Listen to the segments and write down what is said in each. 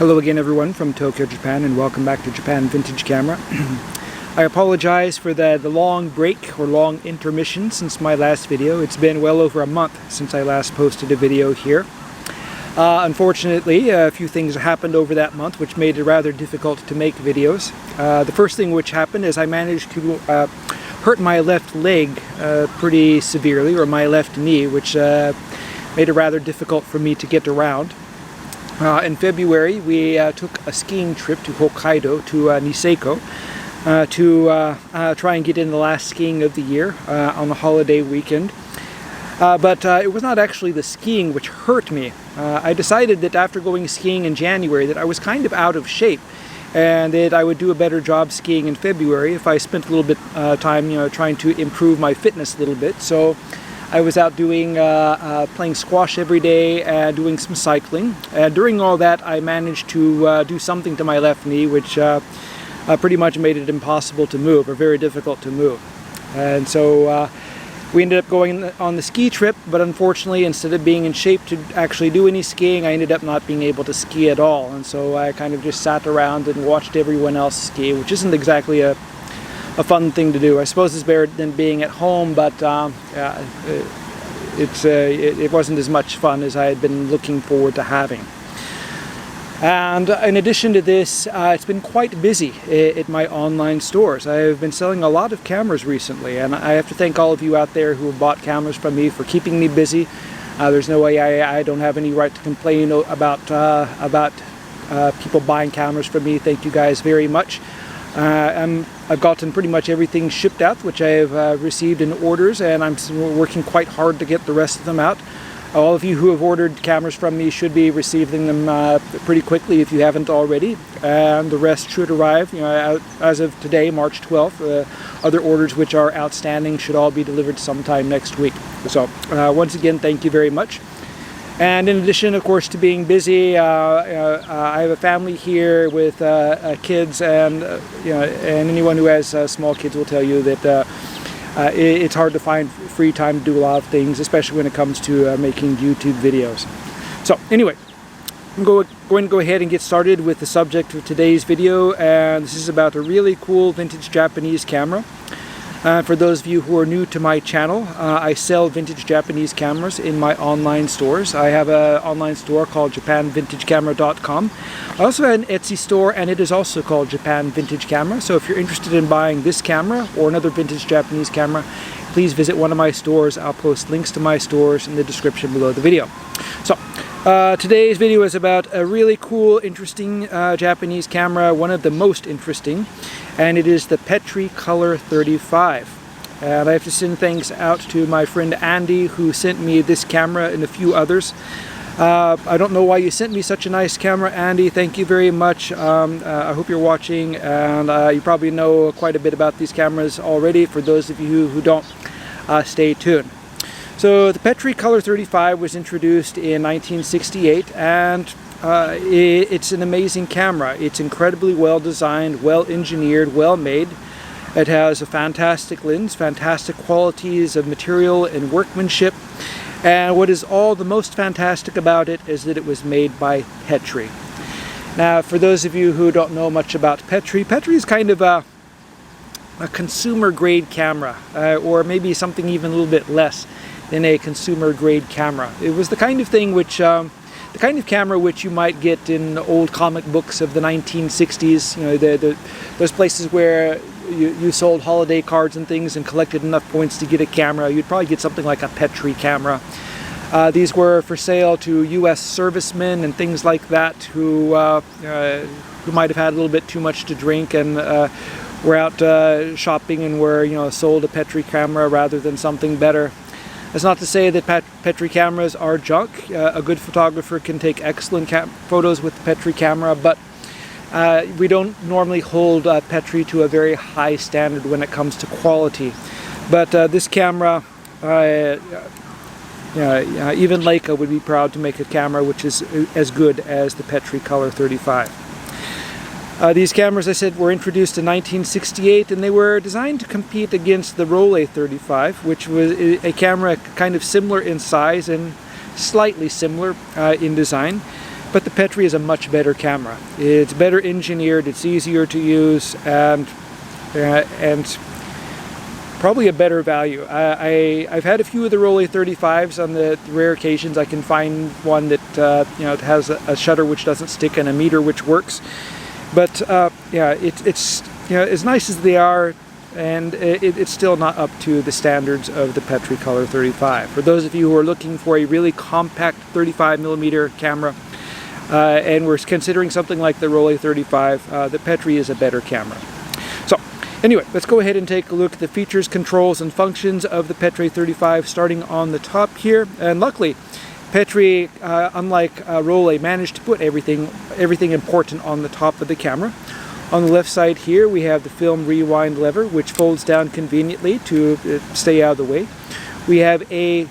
Hello again everyone from Tokyo, Japan, and welcome back to Japan Vintage Camera. I apologize for the long break or long intermission since my last video. It's been well over a month since I last posted a video here. Unfortunately, a few things happened over that month which made it rather difficult to make videos. The first thing which happened is I managed to hurt my left leg pretty severely, or my left knee, which made it rather difficult for me to get around. In February, we took a skiing trip to Hokkaido, to Niseko, to try and get in the last skiing of the year on the holiday weekend. But it was not actually the skiing which hurt me. I decided that after going skiing in January that I was kind of out of shape, and that I would do a better job skiing in February if I spent a little bit time, trying to improve my fitness a little bit. So I was out doing playing squash every day and doing some cycling. During all that, I managed to do something to my left knee, which pretty much made it impossible to move, or very difficult to move. And so we ended up going on the ski trip, but unfortunately, instead of being in shape to actually do any skiing, I ended up not being able to ski at all. And so I kind of just sat around and watched everyone else ski, which isn't exactly a fun thing to do. I suppose it's better than being at home, but it wasn't as much fun as I had been looking forward to having. And in addition to this, it's been quite busy at my online stores. I have been selling a lot of cameras recently, and I have to thank all of you out there who have bought cameras from me for keeping me busy. There's no way I don't have any right to complain about people buying cameras from me. Thank you guys very much. I've gotten pretty much everything shipped out, which I have received in orders, and I'm working quite hard to get the rest of them out. All of you who have ordered cameras from me should be receiving them pretty quickly if you haven't already, and the rest should arrive as of today, March 12th. Other orders which are outstanding should all be delivered sometime next week. So once again, thank you very much. And in addition, of course, to being busy, I have a family here with kids, and and anyone who has small kids will tell you that it's hard to find free time to do a lot of things, especially when it comes to making YouTube videos. So anyway, I'm going to go ahead and get started with the subject of today's video, and this is about a really cool vintage Japanese camera. For those of you who are new to my channel, I sell vintage Japanese cameras in my online stores. I have an online store called JapanVintageCamera.com. I also have an Etsy store, and it is also called Japan Vintage Camera. So if you're interested in buying this camera or another vintage Japanese camera, please visit one of my stores. I'll post links to my stores in the description below the video. So today's video is about a really cool, interesting Japanese camera, one of the most interesting, and it is the Petri Color 35. And I have to send thanks out to my friend Andy, who sent me this camera and a few others. I don't know why you sent me such a nice camera, Andy. Thank you very much. I hope you're watching, and you probably know quite a bit about these cameras already. For those of you who don't, stay tuned. So the Petri Color 35 was introduced in 1968, and it's an amazing camera. It's incredibly well designed, well engineered, well made. It has a fantastic lens, fantastic qualities of material and workmanship. And what is all the most fantastic about it is that it was made by Petri. Now, for those of you who don't know much about Petri, Petri is kind of a consumer grade camera, or maybe something even a little bit less than a consumer grade camera. It was the kind of thing which, the kind of camera which you might get in old comic books of the 1960s. Those places where you sold holiday cards and things and collected enough points to get a camera. You'd probably get something like a Petri camera. These were for sale to U.S. servicemen and things like that who might have had a little bit too much to drink and were out shopping and were sold a Petri camera rather than something better. That's not to say that Petri cameras are junk. A good photographer can take excellent photos with the Petri camera, but we don't normally hold Petri to a very high standard when it comes to quality. But this camera, even Leica would be proud to make a camera which is as good as the Petri Color 35. These cameras, I said, were introduced in 1968, and they were designed to compete against the Rollei 35, which was a camera kind of similar in size and slightly similar in design. but the Petri is a much better camera. It's better engineered, it's easier to use, and probably a better value. I've had a few of the Rolei 35s on the rare occasions I can find one that you know, it has a shutter which doesn't stick and a meter which works. But yeah, it's you know, as nice as they are, and it's still not up to the standards of the Petri Color 35. For those of you who are looking for a really compact 35mm camera and we're considering something like the Rolei 35, the Petri is a better camera. So anyway, let's go ahead and take a look at the features, controls, and functions of the Petri 35, starting on the top here. And luckily, Petri, unlike Rolei, managed to put everything important on the top of the camera. On the left side here, we have the film rewind lever, which folds down conveniently to stay out of the way. We have a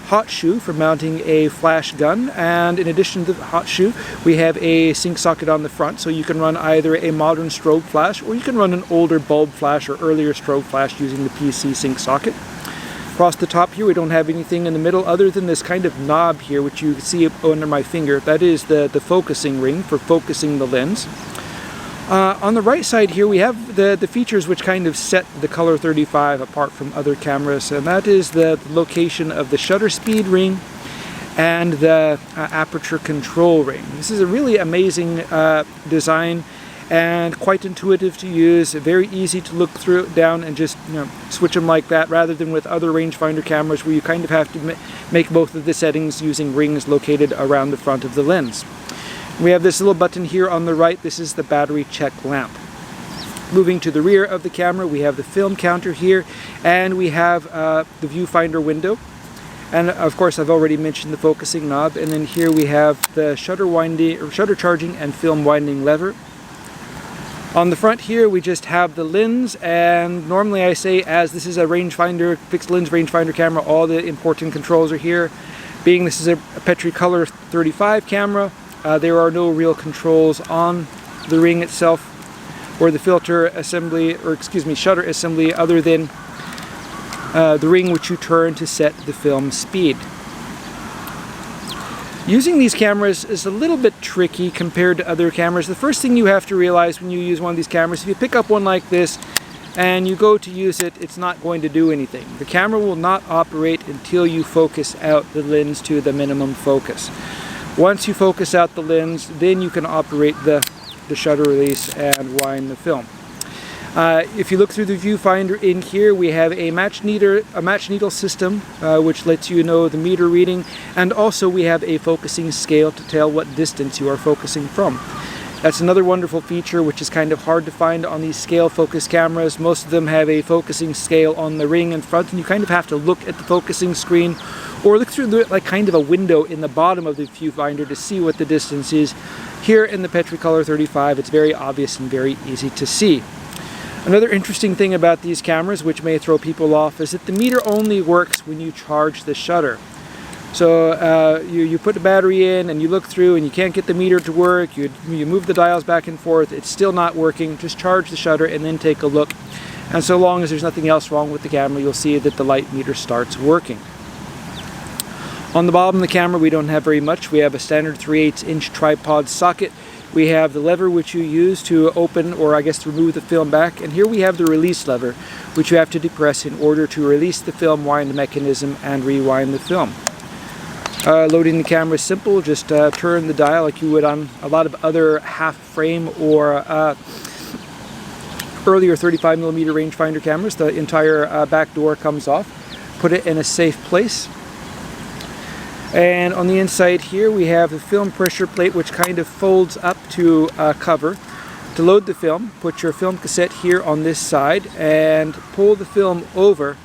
hot shoe for mounting a flash gun, and in addition to the hot shoe, we have a sync socket on the front, so you can run either a modern strobe flash or you can run an older bulb flash or earlier strobe flash using the PC sync socket. Across the top here, we don't have anything in the middle other than this kind of knob here, which you can see under my finger. That is the focusing ring for focusing the lens. On the right side here, we have the features which kind of set the Color 35 apart from other cameras, and that is the location of the shutter speed ring and the aperture control ring. This is a really amazing design and quite intuitive to use, very easy to look down and just, you know, switch them like that, rather than with other rangefinder cameras where you kind of have to make both of the settings using rings located around the front of the lens. We have this little button here on the right. This is the battery check lamp. Moving to the rear of the camera, we have the film counter here, and we have the viewfinder window. And of course, I've already mentioned the focusing knob. And then here we have the shutter winding, or shutter charging and film winding lever. On the front here, we just have the lens, and normally I say, as this is a rangefinder, fixed lens rangefinder camera, all the important controls are here. Being this is a Petri Color 35 camera, there are no real controls on the ring itself or the filter assembly, or excuse me, shutter assembly, other than the ring which you turn to set the film speed. Using these cameras is a little bit tricky compared to other cameras. The first thing you have to realize when you use one of these cameras, if you pick up one like this and you go to use it, it's not going to do anything. The camera will not operate until you focus out the lens to the minimum focus. Once you focus out the lens, then you can operate the shutter release and wind the film. If you look through the viewfinder in here, we have a match needle system, which lets you know the meter reading, and also we have a focusing scale to tell what distance you are focusing from. That's another wonderful feature which is kind of hard to find on these scale focus cameras. Most of them have a focusing scale on the ring in front, and you kind of have to look at the focusing screen or look through like kind of a window in the bottom of the viewfinder to see what the distance is. Here in the Petri Color 35, it's very obvious and very easy to see. Another interesting thing about these cameras, which may throw people off, is that the meter only works when you charge the shutter. So you put the battery in and you look through and you can't get the meter to work, you move the dials back and forth, it's still not working. Just charge the shutter and then take a look. And so long as there's nothing else wrong with the camera, you'll see that the light meter starts working. On the bottom of the camera, we don't have very much. We have a standard 3/8" tripod socket. We have the lever which you use to open, or I guess to remove the film back. And here we have the release lever, which you have to depress in order to release the film wind mechanism and rewind the film. Loading the camera is simple. Just turn the dial like you would on a lot of other half frame or earlier 35mm rangefinder cameras. The entire back door comes off. Put it in a safe place. And on the inside here we have the film pressure plate, which kind of folds up to cover. To load the film, put your film cassette here on this side and pull the film over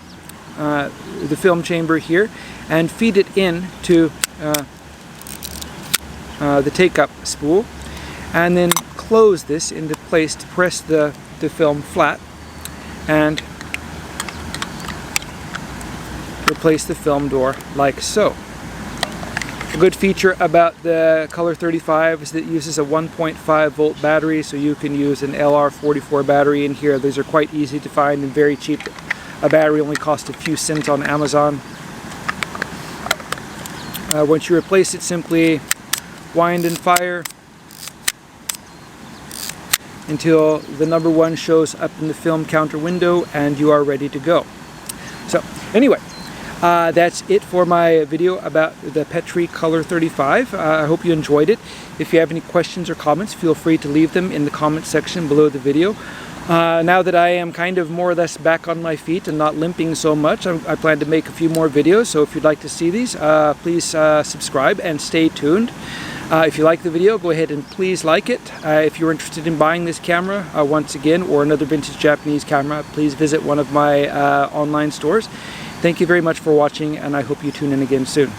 the film chamber here and feed it in to the take-up spool, and then close this into place to press the film flat and replace the film door like so. A good feature about the Color 35 is that it uses a 1.5 volt battery, so you can use an LR44 battery in here. These are quite easy to find and very cheap. A battery only costs a few cents on Amazon. Once you replace it, simply wind and fire until the number 1 shows up in the film counter window and you are ready to go. So anyway, that's it for my video about the Petri Color 35. I hope you enjoyed it. If you have any questions or comments, feel free to leave them in the comment section below the video. Now that I am kind of more or less back on my feet and not limping so much, I plan to make a few more videos, so if you'd like to see these, please subscribe and stay tuned. If you like the video, go ahead and please like it. If you're interested in buying this camera, once again, or another vintage Japanese camera, please visit one of my online stores. Thank you very much for watching, and I hope you tune in again soon.